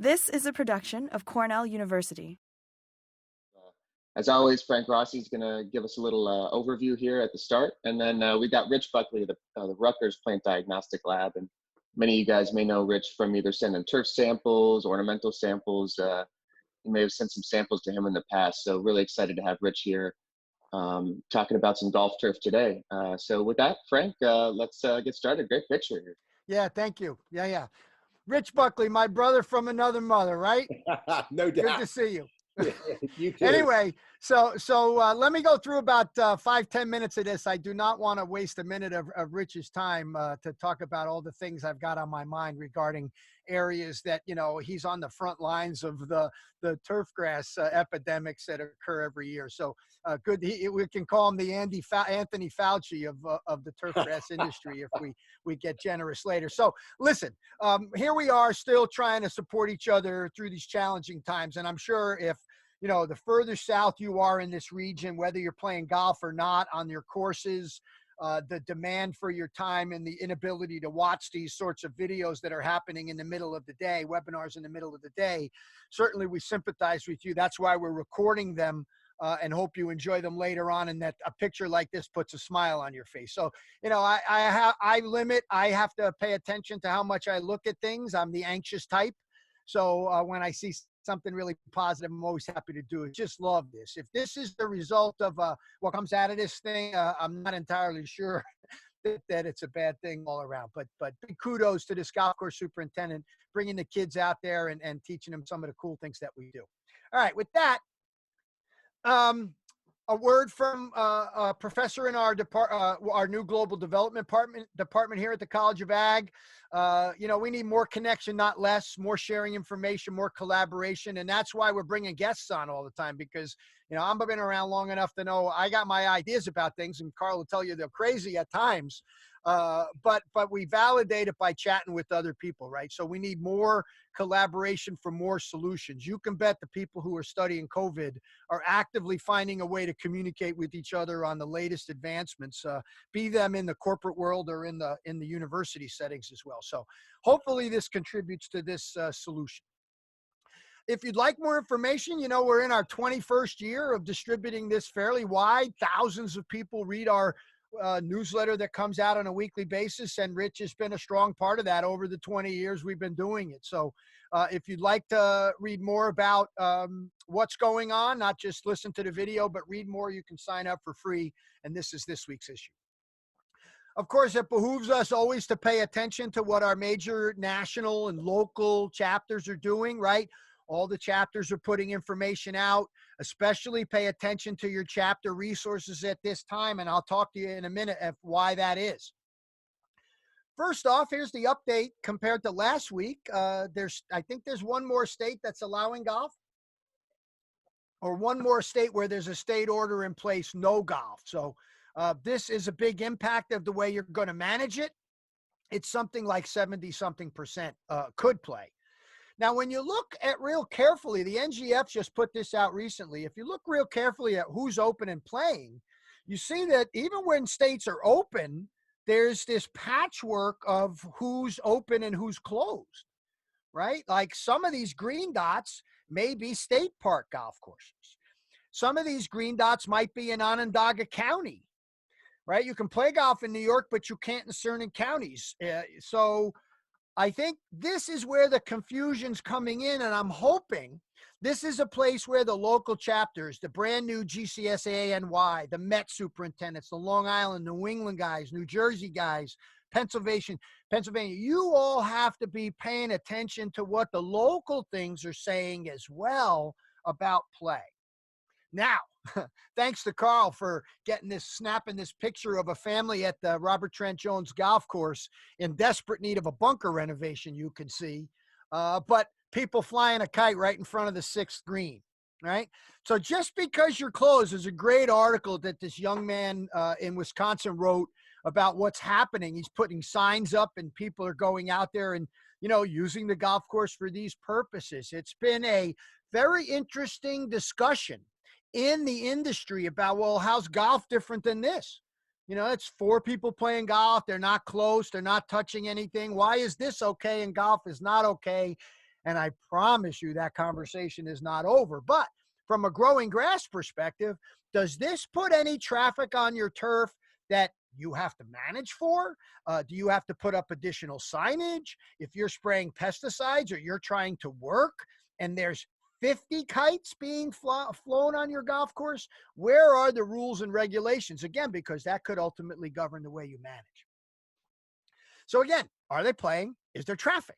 This is a production of Cornell University. As always, Frank Rossi is going to give us a little overview here at the start. And then we got Rich Buckley, the Rutgers Plant Diagnostic Lab. And many of you guys may know Rich from either sending turf samples, ornamental samples. You may have sent some samples to him in the past. So really excited to have Rich here talking about some golf turf today. So with that, Frank, let's get started. Great picture here. Yeah, thank you. Yeah. Rich Buckley, my brother from another mother, right? No doubt. Good to see you. You too. Anyway, so let me go through about 5-10 minutes of this. I do not want to waste a minute of Rich's time to talk about all the things I've got on my mind regarding areas that, he's on the front lines of the turf grass epidemics that occur every year. So good. We can call him the Anthony Fauci of the turf grass industry if we get generous later. So listen, here we are still trying to support each other through these challenging times. And I'm sure if, the further south you are in this region, whether you're playing golf or not on your courses, the demand for your time and the inability to watch these sorts of videos that are happening in the middle of the day, webinars in the middle of the day, certainly we sympathize with you. That's why we're recording them and hope you enjoy them later on, and that a picture like this puts a smile on your face. So, I have to pay attention to how much I look at things. I'm the anxious type. So when I see something really positive, I'm always happy to do it. Just love this. If this is the result of what comes out of this thing, I'm not entirely sure that it's a bad thing all around. But big kudos to this golf course superintendent bringing the kids out there and teaching them some of the cool things that we do. All right, with that, a word from a professor in our new global development department here at the College of Ag. We need more connection, not less, more sharing information, more collaboration. And that's why we're bringing guests on all the time, because, I've been around long enough to know I got my ideas about things, and Carl will tell you they're crazy at times. But we validate it by chatting with other people, right? So we need more collaboration for more solutions. You can bet the people who are studying COVID are actively finding a way to communicate with each other on the latest advancements, be them in the corporate world or in the university settings as well. So hopefully this contributes to this solution. If you'd like more information, we're in our 21st year of distributing this fairly wide. Thousands of people read our newsletter that comes out on a weekly basis, and Rich has been a strong part of that over the 20 years we've been doing it. So if you'd like to read more about what's going on, not just listen to the video, but read more, you can sign up for free. And this is this week's issue. Of course, it behooves us always to pay attention to what our major national and local chapters are doing, right? All the chapters are putting information out. Especially pay attention to your chapter resources at this time, and I'll talk to you in a minute of why that is. First off, here's the update compared to last week. I think there's one more state that's allowing golf, or one more state where there's a state order in place, no golf. So this is a big impact of the way you're going to manage it. It's something like 70-something% could play. Now, when you look at real carefully, the NGF just put this out recently. If you look real carefully at who's open and playing, you see that even when states are open, there's this patchwork of who's open and who's closed, right? Like some of these green dots may be state park golf courses. Some of these green dots might be in Onondaga County, right? You can play golf in New York, but you can't in certain counties. So I think this is where the confusion's coming in, and I'm hoping this is a place where the local chapters, the brand new GCSANY, the Met superintendents, the Long Island, New England guys, New Jersey guys, Pennsylvania, you all have to be paying attention to what the local things are saying as well about play. Now, thanks to Carl for snapping this picture of a family at the Robert Trent Jones golf course in desperate need of a bunker renovation, you can see. But people flying a kite right in front of the 6th green, right? So just because you're closed, there's a great article that this young man in Wisconsin wrote about what's happening. He's putting signs up and people are going out there and, using the golf course for these purposes. It's been a very interesting discussion in the industry about, well, how's golf different than this? It's 4 people playing golf. They're not close. They're not touching anything. Why is this okay and golf is not okay? And I promise you that conversation is not over. But from a growing grass perspective, does this put any traffic on your turf that you have to manage for? Do you have to put up additional signage? If you're spraying pesticides or you're trying to work and there's 50 kites being flown on your golf course, where are the rules and regulations? Again, because that could ultimately govern the way you manage. So again, are they playing? Is there traffic?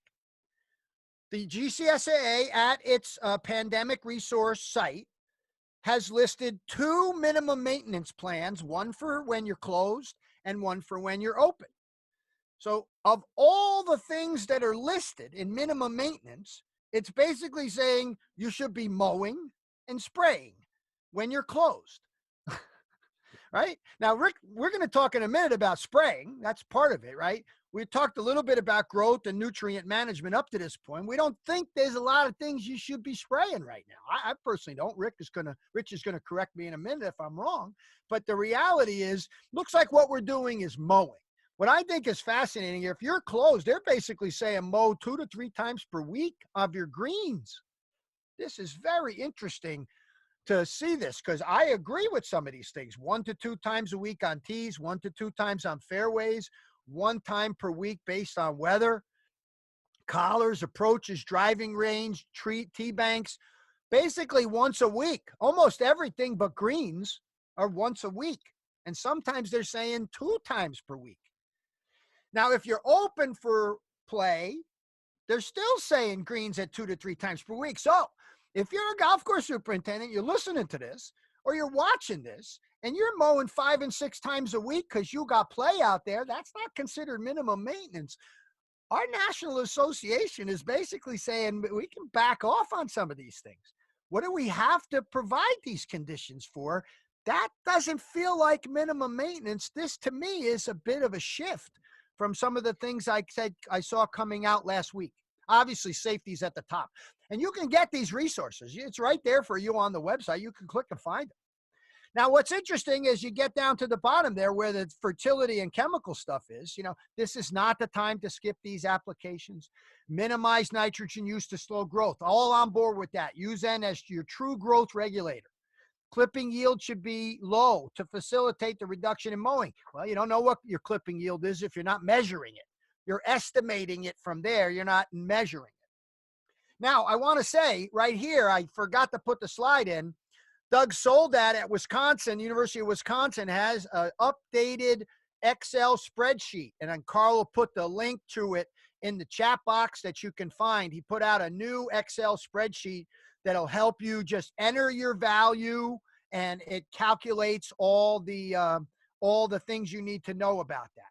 The GCSAA at its pandemic resource site has listed 2 minimum maintenance plans, one for when you're closed and one for when you're open. So of all the things that are listed in minimum maintenance, it's basically saying you should be mowing and spraying when you're closed. Right? Now, Rick, we're going to talk in a minute about spraying. That's part of it, right? We talked a little bit about growth and nutrient management up to this point. We don't think there's a lot of things you should be spraying right now. I personally don't. Rich is going to correct me in a minute if I'm wrong. But the reality is, looks like what we're doing is mowing. What I think is fascinating here, if you're closed, they're basically saying mow 2 to 3 times per week of your greens. This is very interesting to see this, because I agree with some of these things. 1 to 2 times a week on tees, 1 to 2 times on fairways, 1 time per week based on weather, collars, approaches, driving range, tee banks, basically once a week. Almost everything but greens are once a week. And sometimes they're saying 2 times per week. Now, if you're open for play, they're still saying greens at 2 to 3 times per week. So if you're a golf course superintendent, you're listening to this, or you're watching this, and you're mowing 5 and 6 times a week because you got play out there, that's not considered minimum maintenance. Our National Association is basically saying we can back off on some of these things. What do we have to provide these conditions for? That doesn't feel like minimum maintenance. This, to me, is a bit of a shift from some of the things I said I saw coming out last week. Obviously, safety's at the top. And you can get these resources. It's right there for you on the website. You can click and find them. Now, what's interesting is you get down to the bottom there where the fertility and chemical stuff is. This is not the time to skip these applications. Minimize nitrogen use to slow growth. All on board with that. Use N as your true growth regulator. Clipping yield should be low to facilitate the reduction in mowing. Well, you don't know what your clipping yield is if you're not measuring it. You're estimating it from there. You're not measuring it. Now, I want to say right here, I forgot to put the slide in. Doug Soldat at Wisconsin, University of Wisconsin, has an updated Excel spreadsheet. And then Carl will put the link to it in the chat box that you can find. He put out a new Excel spreadsheet that'll help you just enter your value, and it calculates all the things you need to know about that.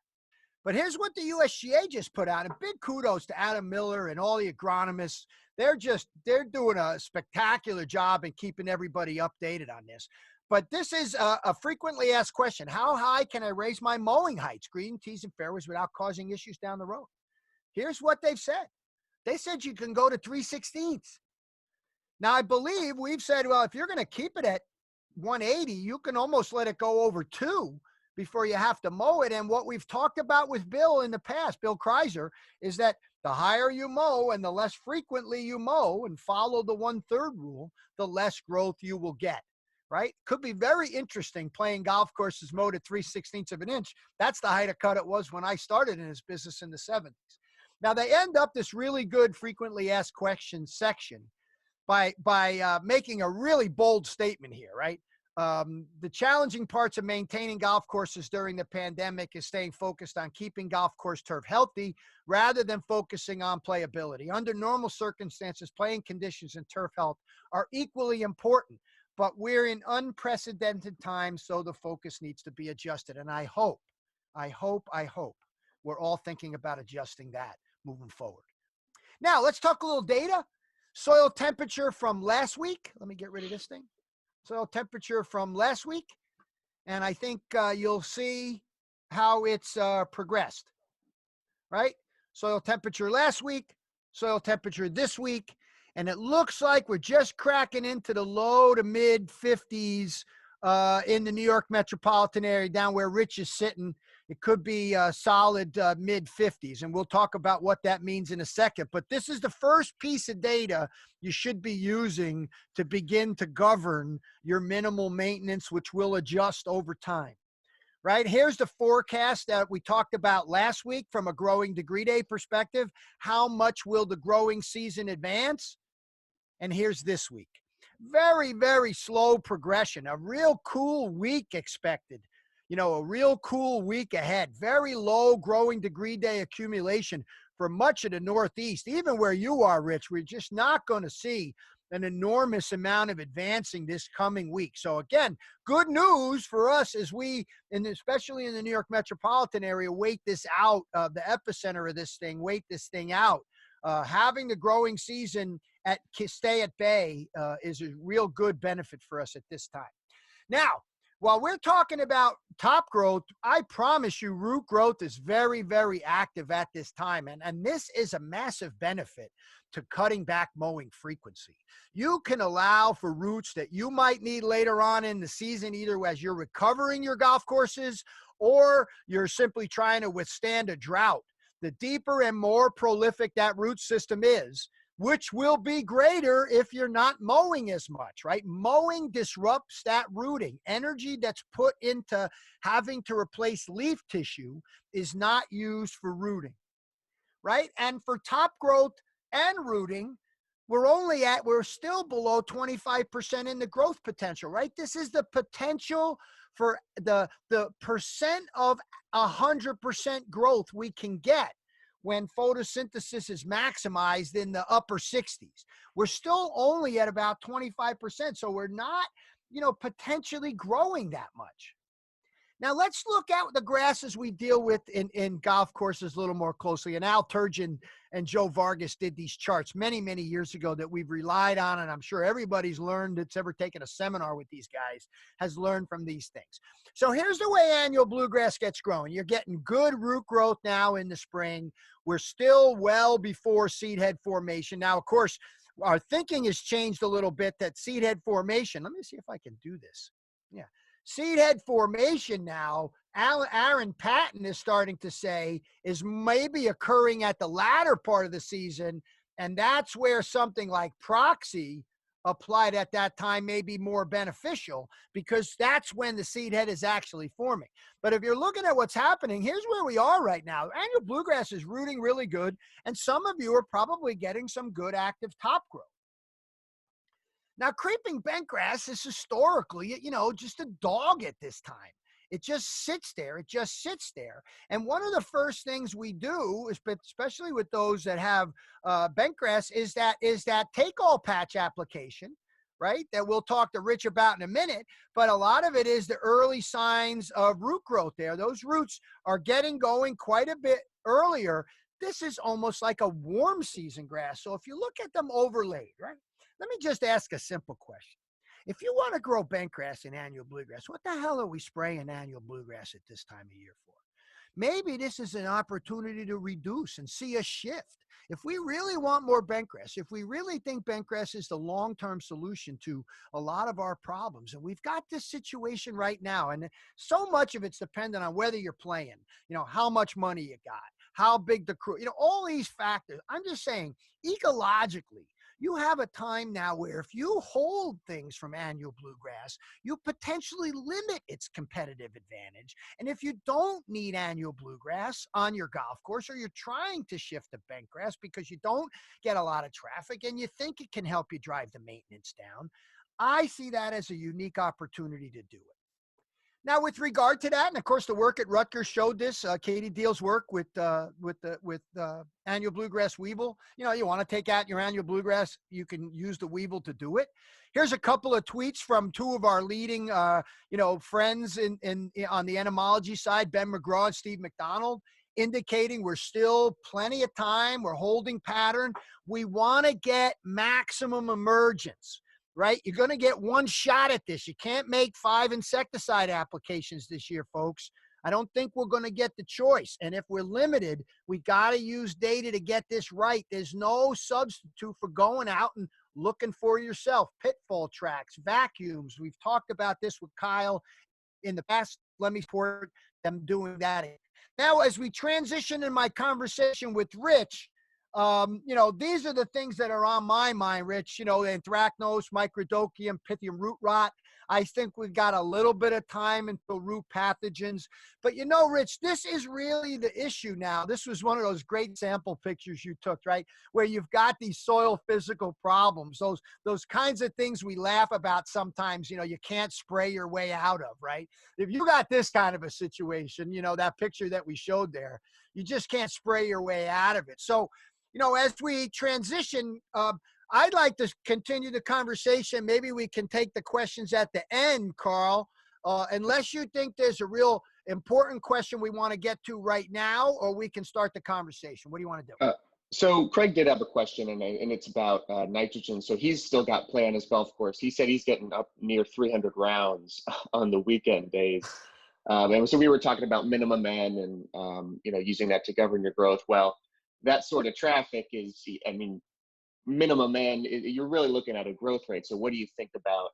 But here's what the USGA just put out, and big kudos to Adam Miller and all the agronomists. They're doing a spectacular job in keeping everybody updated on this. But this is a frequently asked question. How high can I raise my mowing heights, green, tees, and fairways without causing issues down the road? Here's what they've said. They said you can go to 3/16. Now, I believe we've said, well, if you're going to keep it at 180, you can almost let it go over 2 before you have to mow it. And what we've talked about with Bill in the past, Bill Kreiser, is that the higher you mow and the less frequently you mow and follow the 1/3 rule, the less growth you will get, right? Could be very interesting playing golf courses mowed at 3/16 of an inch. That's the height of cut it was when I started in this business in the 70s. Now, they end up this really good frequently asked questions section by making a really bold statement here, right? The challenging parts of maintaining golf courses during the pandemic is staying focused on keeping golf course turf healthy rather than focusing on playability. Under normal circumstances, playing conditions and turf health are equally important, but we're in unprecedented times, so the focus needs to be adjusted. And I hope we're all thinking about adjusting that moving forward. Now, let's talk a little data. Soil temperature from last week. Let me get rid of this thing. Soil temperature from last week. And I think you'll see how it's progressed, right? Soil temperature last week, soil temperature this week. And it looks like we're just cracking into the low to mid 50s in the New York metropolitan area, down where Rich is sitting. It could be a solid mid 50s, and we'll talk about what that means in a second. But this is the first piece of data you should be using to begin to govern your minimal maintenance, which will adjust over time. Right? Here's the forecast that we talked about last week from a growing degree day perspective. How much will the growing season advance? And here's this week. Very, very slow progression. A real cool week expected. A real cool week ahead. Very low growing degree day accumulation for much of the Northeast. Even where you are, Rich, we're just not going to see an enormous amount of advancing this coming week. So again, good news for us as we, and especially in the New York metropolitan area, wait this out, the epicenter of this thing, wait this thing out. Having the growing season stay at bay is a real good benefit for us at this time. Now, while we're talking about top growth, I promise you root growth is very, very active at this time. And this is a massive benefit to cutting back mowing frequency. You can allow for roots that you might need later on in the season, either as you're recovering your golf courses or you're simply trying to withstand a drought. The deeper and more prolific that root system is, which will be greater if you're not mowing as much, right? Mowing disrupts that rooting. Energy that's put into having to replace leaf tissue is not used for rooting, right? And for top growth and rooting, we're still below 25% in the growth potential, right? This is the potential for the percent of 100% growth we can get when photosynthesis is maximized in the upper 60s. We're still only at about 25%. So we're not, potentially growing that much. Now let's look at the grasses we deal with in golf courses a little more closely. And Al Turgeon and Joe Vargas did these charts many, many years ago that we've relied on. And I'm sure everybody's learned that's ever taken a seminar with these guys has learned from these things. So here's the way annual bluegrass gets growing. You're getting good root growth now in the spring. We're still well before seed head formation. Now, of course, our thinking has changed a little bit that seed head formation. Let me see if I can do this. Yeah. Seed head formation now, Aaron Patton is starting to say, is maybe occurring at the latter part of the season. And that's where something like proxy applied at that time may be more beneficial because that's when the seed head is actually forming. But if you're looking at what's happening, here's where we are right now. Annual bluegrass is rooting really good. And some of you are probably getting some good active top growth. Now, creeping bentgrass is historically, just a dog at this time. It just sits there. It just sits there. And one of the first things we do, especially with those that have bentgrass, is that take-all patch application, right, that we'll talk to Rich about in a minute. But a lot of it is the early signs of root growth there. Those roots are getting going quite a bit earlier. This is almost like a warm season grass. So if you look at them overlaid, right? Let me just ask a simple question. If you want to grow bentgrass and annual bluegrass, what the hell are we spraying annual bluegrass at this time of year for? Maybe this is an opportunity to reduce and see a shift. If we really want more bentgrass, if we really think bentgrass is the long-term solution to a lot of our problems, and we've got this situation right now, and so much of it's dependent on whether you're playing, how much money you got, how big the crew, all these factors. I'm just saying, ecologically, you have a time now where if you hold things from annual bluegrass, you potentially limit its competitive advantage. And if you don't need annual bluegrass on your golf course, or you're trying to shift to bentgrass because you don't get a lot of traffic and you think it can help you drive the maintenance down, I see that as a unique opportunity to do it. Now, with regard to that, and of course, the work at Rutgers showed this. Katie Deal's work with annual bluegrass weevil. You want to take out your annual bluegrass, you can use the weevil to do it. Here's a couple of tweets from two of our leading, friends on the entomology side, Ben McGraw and Steve McDonald, indicating we're still plenty of time. We're holding pattern. We want to get maximum emergence. Right? You're going to get one shot at this. You can't make 5 insecticide applications this year, folks. I don't think we're going to get the choice. And if we're limited, we got to use data to get this right. There's no substitute for going out and looking for yourself. Pitfall tracks, vacuums. We've talked about this with Kyle in the past. Let me report them doing that. Now, as we transition in my conversation with Rich, these are the things that are on my mind, Rich. Anthracnose, microdochium, pythium root rot. I think we've got a little bit of time until root pathogens. But Rich, this is really the issue now. This was one of those great sample pictures you took, right? Where you've got these soil physical problems, those kinds of things we laugh about sometimes, you can't spray your way out of, right? If you got this kind of a situation, that picture that we showed there, you just can't spray your way out of it. So, as we transition, I'd like to continue the conversation. Maybe we can take the questions at the end, Carl, unless you think there's a real important question we want to get to right now, or we can start the conversation. What do you want to do? So Craig did have a question, and it's about nitrogen. So he's still got play on his golf course. He said he's getting up near 300 rounds on the weekend days. And so we were talking about minimum N and, using that to govern your growth. Well, that sort of traffic is, minimum N, you're really looking at a growth rate. So what do you think about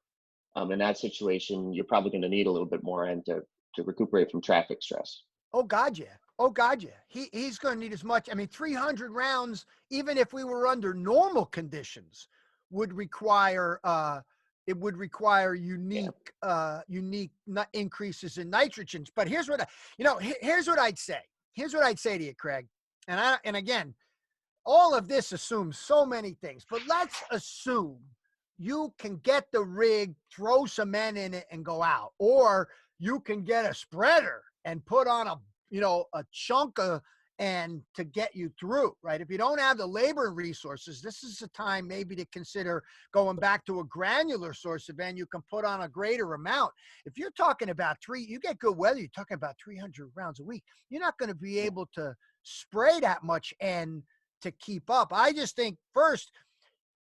in that situation? You're probably going to need a little bit more N to recuperate from traffic stress. Oh, God, yeah. Oh, God, yeah. He's going to need as much. 300 rounds, even if we were under normal conditions, would require unique increases in nitrogens. But here's what here's what I'd say. Here's what I'd say to you, Craig. And again, all of this assumes so many things, but let's assume you can get the rig, throw some N in it and go out, or you can get a spreader and put on a chunk of N to get you through, right? If you don't have the labor and resources, this is a time maybe to consider going back to a granular source of N. You can put on a greater amount. If you're talking about you get good weather, you're talking about 300 rounds a week. You're not going to be able to spray that much N to keep up. I just think first,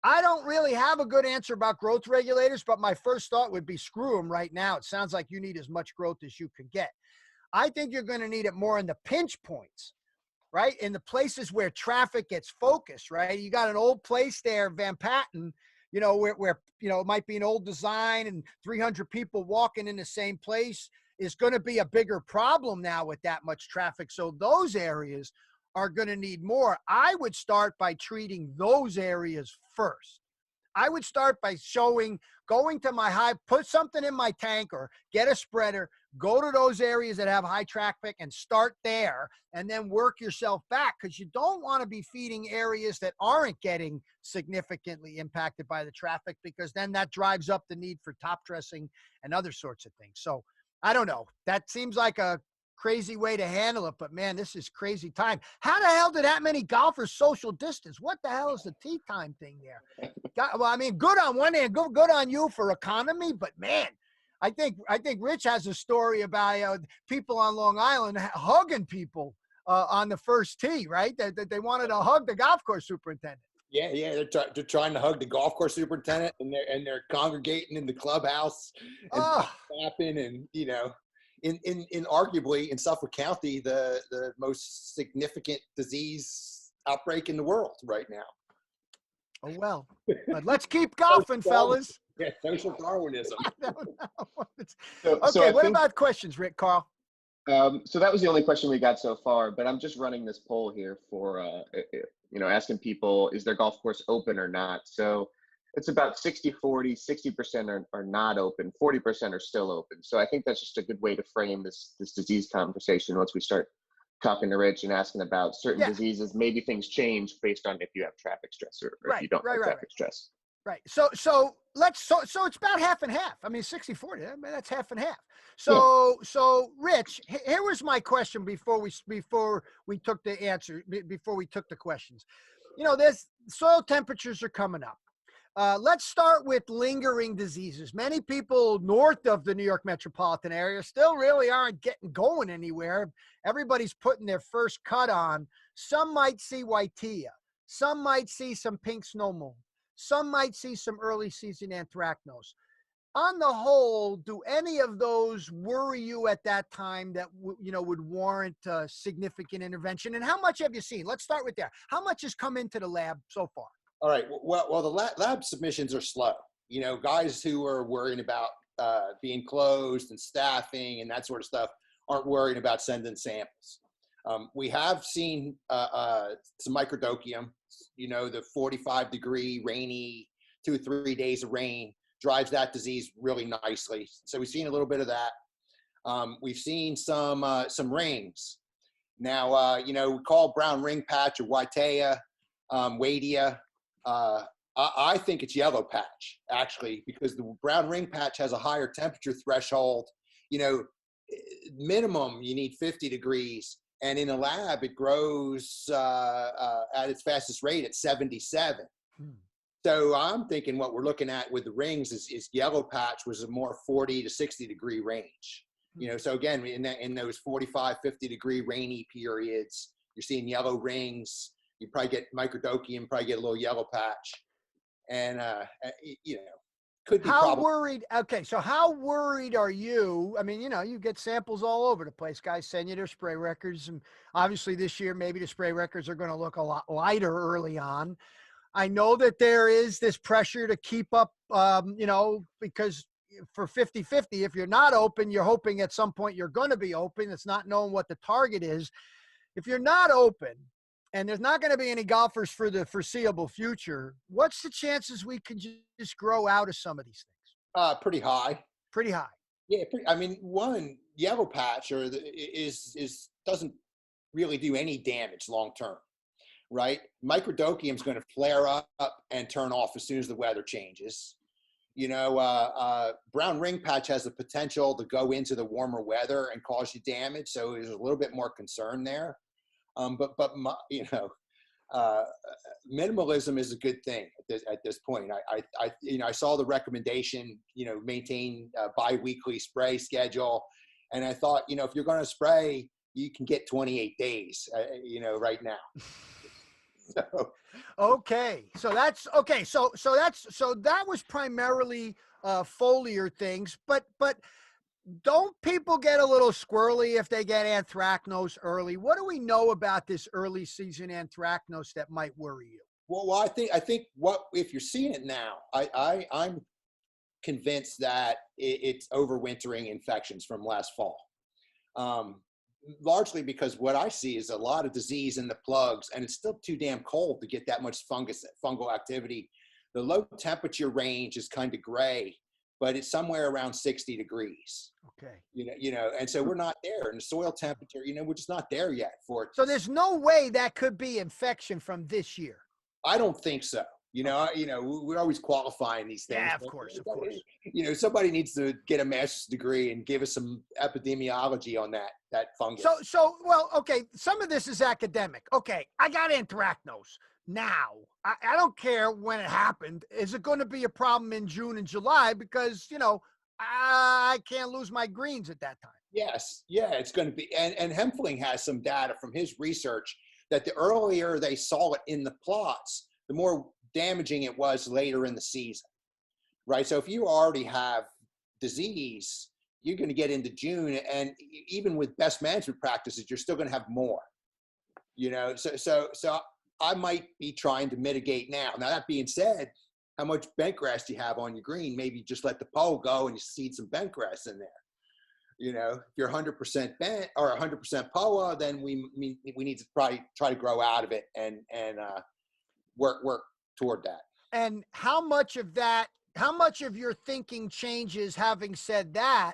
I don't really have a good answer about growth regulators, but my first thought would be screw them right now. It sounds like you need as much growth as you can get. I think you're going to need it more in the pinch points, right? In the places where traffic gets focused, right? You got an old place there, Van Patten, where it might be an old design and 300 people walking in the same place is going to be a bigger problem now with that much traffic. So those areas are going to need more. I would start by treating those areas first. I would start by going to my high, put something in my tank or get a spreader, go to those areas that have high traffic and start there, and then work yourself back, because you don't want to be feeding areas that aren't getting significantly impacted by the traffic, because then that drives up the need for top dressing and other sorts of things. So I don't know. That seems like a crazy way to handle it, but man, this is crazy time. How the hell did that many golfers social distance? What the hell is the tee time thing there? Good on one hand, good on you for economy, but man, I think Rich has a story about people on Long Island hugging people on the first tee, right? That they wanted to hug the golf course superintendent. Yeah, they're trying to hug the golf course superintendent, and they're congregating in the clubhouse and clapping, and in arguably in Suffolk County the most significant disease outbreak in the world right now. Oh well, but let's keep golfing, fellas. Yeah, social Darwinism. Okay, what about questions, Carl? So that was the only question we got so far, but I'm just running this poll here for asking people, is their golf course open or not? So it's about 60-40, 60% are not open, 40% are still open. So I think that's just a good way to frame this disease conversation. Once we start talking to Rich and asking about certain diseases, maybe things change based on if you have traffic stress or if you don't have traffic stress. Right. So it's about half and half. 60-40, that's half and half. So Rich, here was my question before we took the answer, before we took the questions. There's soil temperatures are coming up. Let's start with lingering diseases. Many people north of the New York metropolitan area still really aren't getting going anywhere. Everybody's putting their first cut on. Some might see Whitea. Some might see some pink snow mold. Some might see some early season anthracnose. On the whole, do any of those worry you at that time that would warrant significant intervention? And how much have you seen? Let's start with that. How much has come into the lab so far? All right. Well, the lab submissions are slow. Guys who are worrying about being closed and staffing and that sort of stuff aren't worried about sending samples. We have seen some microdochium, the 45-degree rainy 2-3 days of rain drives that disease really nicely. So we've seen a little bit of that. We've seen some rings. Now, we call brown ring patch or Whitea, Wadia. I think it's yellow patch, actually, because the brown ring patch has a higher temperature threshold. Minimum, you need 50 degrees. And in a lab, it grows at its fastest rate at 77. So I'm thinking what we're looking at with the rings is yellow patch was a more 40 to 60 degree range. So again, in those 45, 50 degree rainy periods, you're seeing yellow rings. You probably get microdochium, probably get a little yellow patch. And, could be how worried? Okay, so how worried are you? I mean, you get samples all over the place. Guys send you their spray records, and obviously this year maybe the spray records are going to look a lot lighter early on. I know that there is this pressure to keep up, because for 50-50, if you're not open, you're hoping at some point you're going to be open. It's not knowing what the target is. If you're not open, and there's not going to be any golfers for the foreseeable future, what's the chances we can just grow out of some of these things? Pretty high. Pretty high. Yeah. One, yellow patch doesn't really do any damage long term, right? Microdochium is going to flare up and turn off as soon as the weather changes. Brown ring patch has the potential to go into the warmer weather and cause you damage, so there's a little bit more concern there. Minimalism is a good thing at this point. I saw the recommendation, maintain a bi-weekly spray schedule. And I thought, if you're going to spray, you can get 28 days, right now. So. Okay. So that's okay. So that was primarily foliar things, but don't people get a little squirrely if they get anthracnose early? What do we know about this early season anthracnose that might worry you? Well, I think if you're seeing it now, I'm convinced that it's overwintering infections from last fall. Largely because what I see is a lot of disease in the plugs, and it's still too damn cold to get that much fungal activity. The low temperature range is kind of gray, but it's somewhere around 60 degrees. Okay. And so we're not there. And the soil temperature, we're just not there yet for it. So there's no way that could be infection from this year. I don't think so. We're always qualifying these things. Yeah, of course. Somebody needs to get a master's degree and give us some epidemiology on that fungus. Well, okay. Some of this is academic. Okay, I got anthracnose. Now, I don't care when it happened. Is it going to be a problem in June and July? Because, I can't lose my greens at that time. Yes. Yeah, it's going to be. And Hempfling has some data from his research that the earlier they saw it in the plots, the more damaging it was later in the season, right? So if you already have disease, you're going to get into June, and even with best management practices, you're still going to have more, So I might be trying to mitigate now. Now, that being said, how much bent grass do you have on your green? Maybe just let the pole go and you seed some bent grass in there. If you're 100% bent or 100% POA, then we need to probably try to grow out of it and work toward that. And how much of your thinking changes, having said that,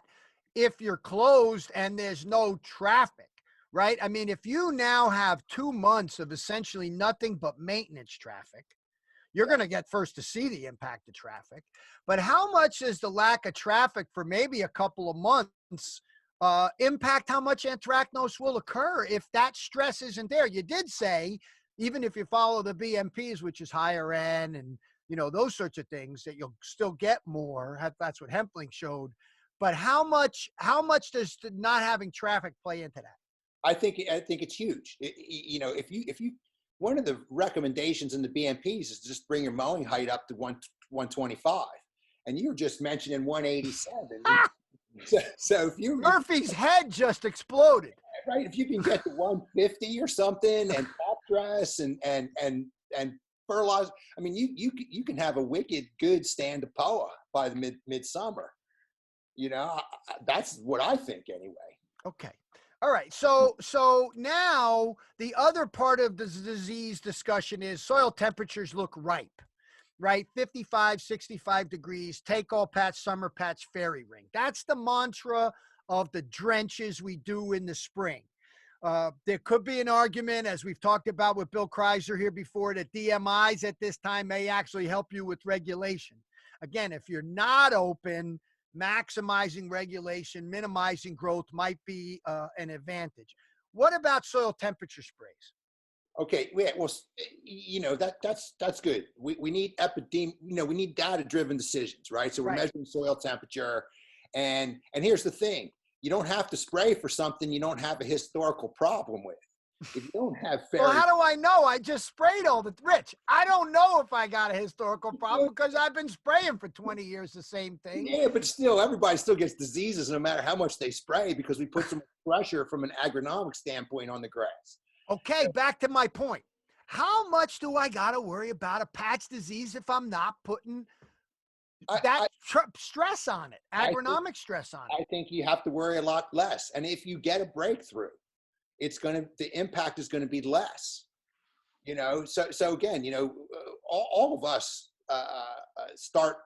if you're closed and there's no traffic? Right? I mean, if you now have 2 months of essentially nothing but maintenance traffic, you're going to get first to see the impact of traffic. But how much does the lack of traffic for maybe a couple of months impact how much anthracnose will occur if that stress isn't there? You did say, even if you follow the BMPs, which is higher N and, those sorts of things, that you'll still get more. That's what Hempfling showed. But how much does not having traffic play into that? I think it's huge. If you one of the recommendations in the BMPs is just bring your mowing height up to 125, and you were just mentioning 187. so if you Murphy's head just exploded. Right, if you can get to 150 or something, and top dress and fertilize, I mean, you can have a wicked good stand of POA by the midsummer. That's what I think anyway. Okay. All right. So now the other part of the disease discussion is soil temperatures look ripe, right? 55, 65 degrees, take all patch, summer patch, fairy ring. That's the mantra of the drenches we do in the spring. There could be an argument, as we've talked about with Bill Kreiser here before, that DMIs at this time may actually help you with regulation. Again, if you're not open, maximizing regulation, minimizing growth might be an advantage. What about soil temperature sprays? Okay, yeah, well, that's good. We need we need data-driven decisions, right? So we're Right. measuring soil temperature, and here's the thing: you don't have to spray for something you don't have a historical problem with. If you don't have Well, fairy, how do I know? I just sprayed all the Rich. I don't know if I got a historical problem because I've been spraying for 20 years the same thing. yeah, but still, everybody still gets diseases no matter how much they spray because we put some pressure from an agronomic standpoint on the grass. Okay, back to my point. How much do I got to worry about a patch disease if I'm not putting that stress on it, agronomic stress on it? I think you have to worry a lot less. And if you get a breakthrough, the impact is going to be less. So again, all of us start,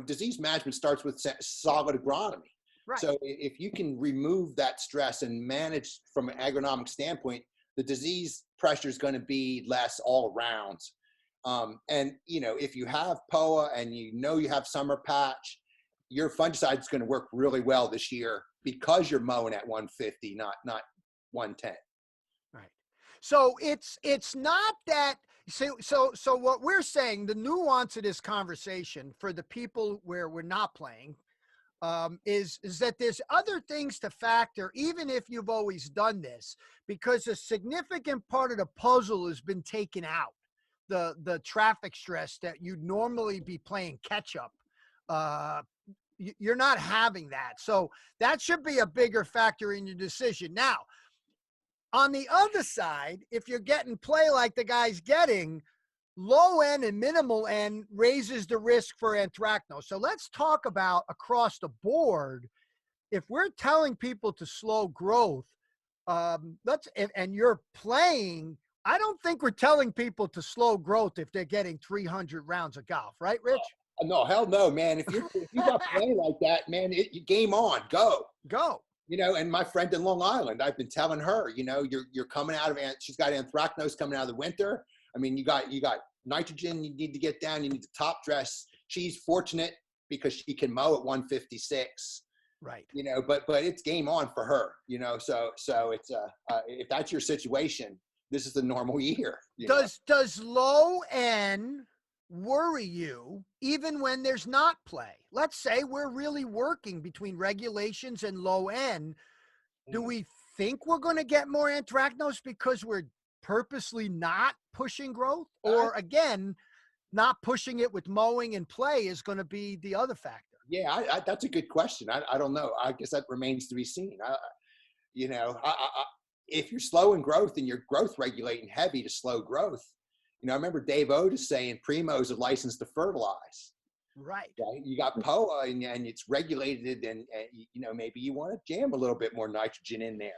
disease management starts with solid agronomy. Right. So if you can remove that stress and manage from an agronomic standpoint, the disease pressure is going to be less all around. And if you have POA and you have summer patch, your fungicide is going to work really well this year because you're mowing at 150, not 110. Right. So it's not that. So what we're saying, the nuance of this conversation for the people where we're not playing, is that there's other things to factor, even if you've always done this, because a significant part of the puzzle has been taken out. The traffic stress that you'd normally be playing catch up, you're not having that. So that should be a bigger factor in your decision. Now, on the other side, if you're getting play like the guy's getting, low end and minimal end raises the risk for anthracnose. So let's talk about across the board. If we're telling people to slow growth, and you're playing, I don't think we're telling people to slow growth if they're getting 300 rounds of golf, right, Rich? No, hell no, man. If you got play like that, man, game on, go. And my friend in Long Island, I've been telling her, you're coming out of she's got anthracnose coming out of the winter. I mean, you got nitrogen you need to get down. You need to top dress. She's fortunate because she can mow at 156. Right. But it's game on for her. So it's if that's your situation, this is the normal year. Does low N worry you even when there's not play? Let's say we're really working between regulations and low N. Do we think we're going to get more anthracnose because we're purposely not pushing growth, or again, not pushing it with mowing and play is going to be the other factor? Yeah, that's a good question. I don't know. I guess that remains to be seen. If you're slow in growth and you're growth regulating heavy to slow growth, I remember Dave Otis saying primos are licensed to fertilize. Right. You got POA and it's regulated, and maybe you want to jam a little bit more nitrogen in there.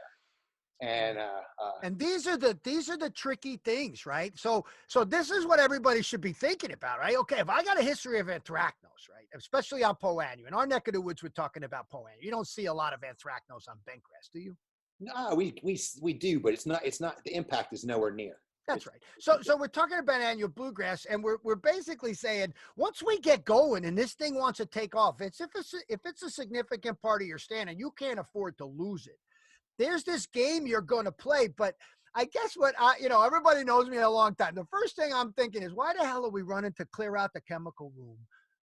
And these are the tricky things, right? So this is what everybody should be thinking about, right? Okay, if I got a history of anthracnose, right, especially on Poannu, in our neck of the woods, we're talking about Poannu. You don't see a lot of anthracnose on bentgrass, do you? No, we do, but it's not. The impact is nowhere near. That's right. So we're talking about annual bluegrass, and we're basically saying once we get going and this thing wants to take off, if it's a significant part of your stand and you can't afford to lose it, there's this game you're going to play. But I guess what everybody knows me a long time. The first thing I'm thinking is, why the hell are we running to clear out the chemical room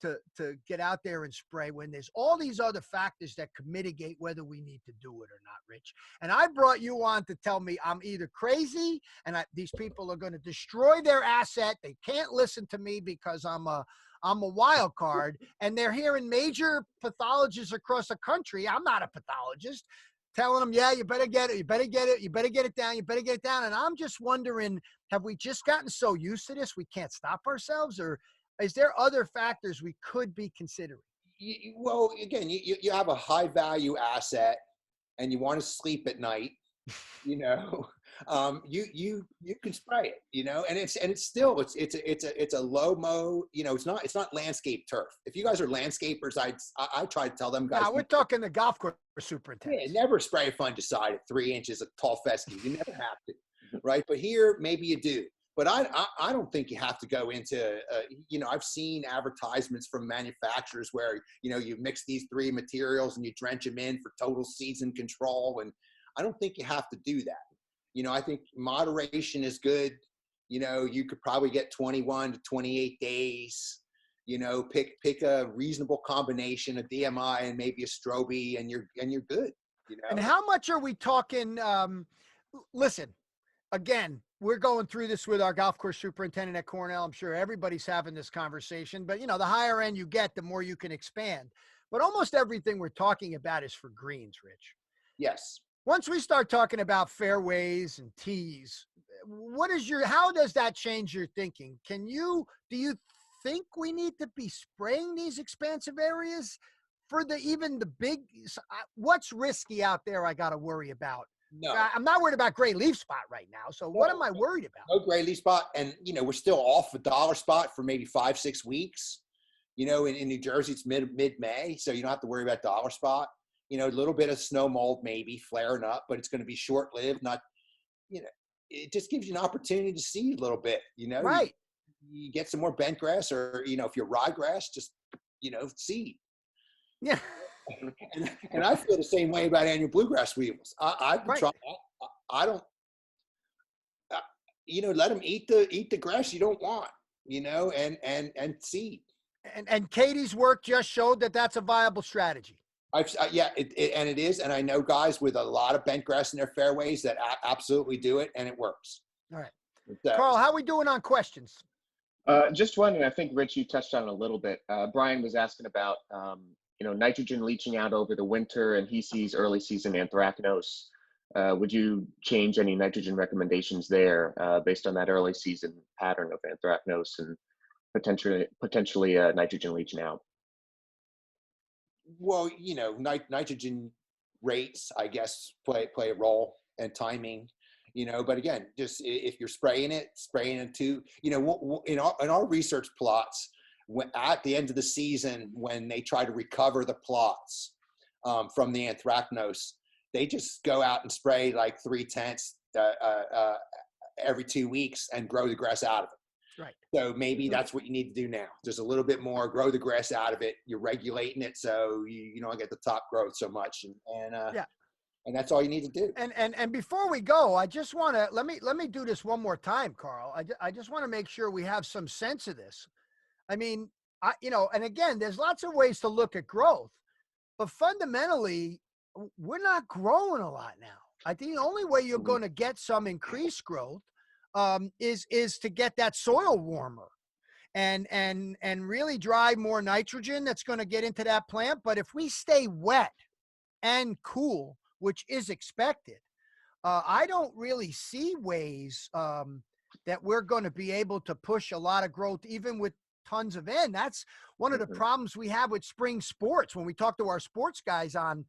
to get out there and spray when there's all these other factors that could mitigate whether we need to do it or not, Rich? And I brought you on to tell me I'm either crazy and these people are going to destroy their asset. They can't listen to me because I'm a wild card, and they're hearing major pathologists across the country. I'm not a pathologist, telling them, yeah, you better get it. You better get it. You better get it down. You better get it down. And I'm just wondering, have we just gotten so used to this we can't stop ourselves, or is there other factors we could be considering? Well, again, you have a high value asset and you want to sleep at night, you know, you can spray it, you know, and it's still it's a low mow, you know, it's not landscape turf. If you guys are landscapers, I try to tell them guys. Yeah, we're talking the golf course superintendent. Yeah, never spray a fungicide at 3 inches of tall fescue. You never have to, right? But here, maybe you do. But I don't think you have to go into, you know, I've seen advertisements from manufacturers where, you know, you mix these 3 materials and you drench them in for total season control. And I don't think you have to do that. You know, I think moderation is good. You know, you could probably get 21 to 28 days, you know, pick a reasonable combination of DMI and maybe a Strobe and you're good, you know. And how much are we talking? Listen, again, we're going through this with our golf course superintendent at Cornell. I'm sure everybody's having this conversation, but you know, the higher end you get, the more you can expand. But almost everything we're talking about is for greens, Rich. Yes. Once we start talking about fairways and tees, how does that change your thinking? Do you think we need to be spraying these expansive areas for even the big? What's risky out there I got to worry about? No, I'm not worried about gray leaf spot right now. So what am I worried about? No gray leaf spot. And, you know, we're still off a dollar spot for maybe 5-6 weeks. You know, in New Jersey, it's mid-May. So you don't have to worry about dollar spot. You know, a little bit of snow mold maybe flaring up, but it's going to be short-lived. Not, you know, it just gives you an opportunity to see a little bit, you know. Right. You get some more bent grass or, you know, if you're ryegrass, just, you know, seed. Yeah. And I feel the same way about annual bluegrass weevils. I've been trying. I don't. You know, let them eat the grass you don't want. You know, and seed. And Katie's work just showed that that's a viable strategy. Yeah, it is, and I know guys with a lot of bent grass in their fairways that absolutely do it, and it works. All right, Carl, how are we doing on questions? Just one, and I think Rich, you touched on it a little bit. Brian was asking about you know, nitrogen leaching out over the winter, and he sees early season anthracnose. Would you change any nitrogen recommendations there based on that early season pattern of anthracnose and potentially nitrogen leaching out? Well, you know, nitrogen rates, I guess, play a role, and timing. You know, but again, just if you're spraying it to, you know, in our research plots, at the end of the season, when they try to recover the plots from the anthracnose, they just go out and spray like 3/10 every 2 weeks and grow the grass out of it. Right. So maybe that's what you need to do now. Just a little bit more, grow the grass out of it. You're regulating it so you don't get the top growth so much, and that's all you need to do. And before we go, I just want to let me do this one more time, Carl. I just want to make sure we have some sense of this. I mean, you know, and again, there's lots of ways to look at growth, but fundamentally, we're not growing a lot now. I think the only way you're going to get some increased growth is to get that soil warmer and really drive more nitrogen that's going to get into that plant. But if we stay wet and cool, which is expected, I don't really see ways that we're going to be able to push a lot of growth, even with tons of N. That's one of the problems we have with spring sports. When we talk to our sports guys on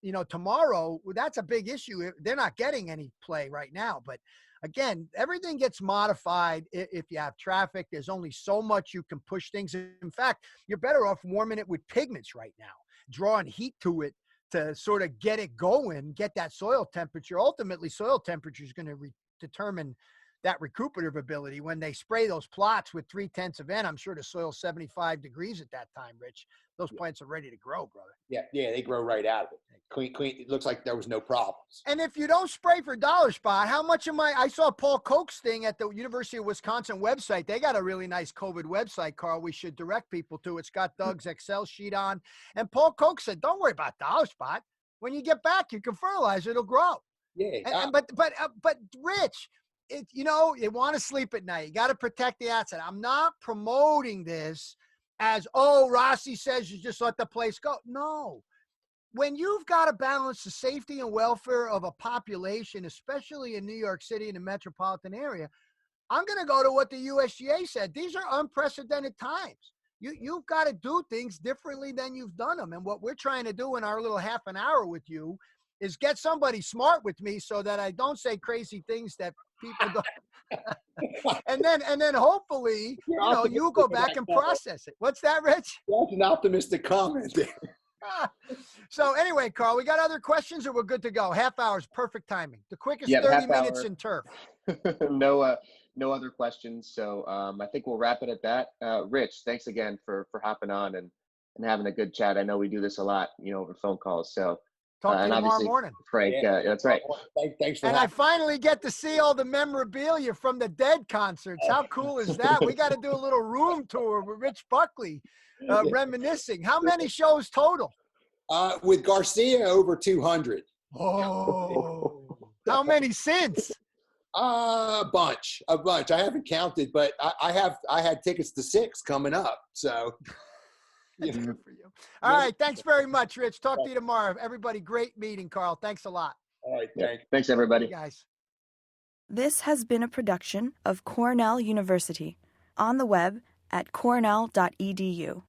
you know, tomorrow, that's a big issue. They're not getting any play right now. But again, everything gets modified if you have traffic. There's only so much you can push things. In fact, you're better off warming it with pigments right now, drawing heat to it to sort of get it going, get that soil temperature. Ultimately, soil temperature is going to determine that recuperative ability. When they spray those plots with 3/10 of N, I'm sure the soil's 75 degrees at that time, Rich. Those plants are ready to grow, brother. Yeah, they grow right out of it. Clean. It looks like there was no problems. And if you don't spray for dollar spot, how much I saw Paul Koch's thing at the University of Wisconsin website. They got a really nice COVID website, Carl, we should direct people to. It's got Doug's Excel sheet on. And Paul Koch said, don't worry about dollar spot. When you get back, you can fertilize, it'll grow. Yeah. But Rich, you know, you want to sleep at night. You got to protect the asset. I'm not promoting this as, oh, Rossi says you just let the place go. No. When you've got to balance the safety and welfare of a population, especially in New York City and the metropolitan area, I'm going to go to what the USGA said. These are unprecedented times. You've got to do things differently than you've done them. And what we're trying to do in our little half an hour with you is get somebody smart with me so that I don't say crazy things that people don't. and then hopefully, you go back and process it. What's that, Rich? That's an optimistic comment. So anyway, Carl, we got other questions or we're good to go? Half hour's perfect timing. The quickest Yeah, 30 half minutes hour. in turf. No other questions. So I think we'll wrap it at that. Rich, thanks again for hopping on and having a good chat. I know we do this a lot, over phone calls. So Talk to and you tomorrow obviously, morning. Frank, that's right. Thanks for And I having finally get to see all the memorabilia from the Dead concerts. How cool is that? We got to do a little room tour with Rich Buckley, reminiscing. How many shows total? With Garcia, over 200. Oh, how many since? A bunch. I haven't counted, but I had tickets to 6 coming up. So, That's good for you. All right. Thanks very much, Rich. Talk to you tomorrow. Everybody, great meeting, Carl. Thanks a lot. All right. Thanks, everybody. Hey, guys. This has been a production of Cornell University, on the web at cornell.edu.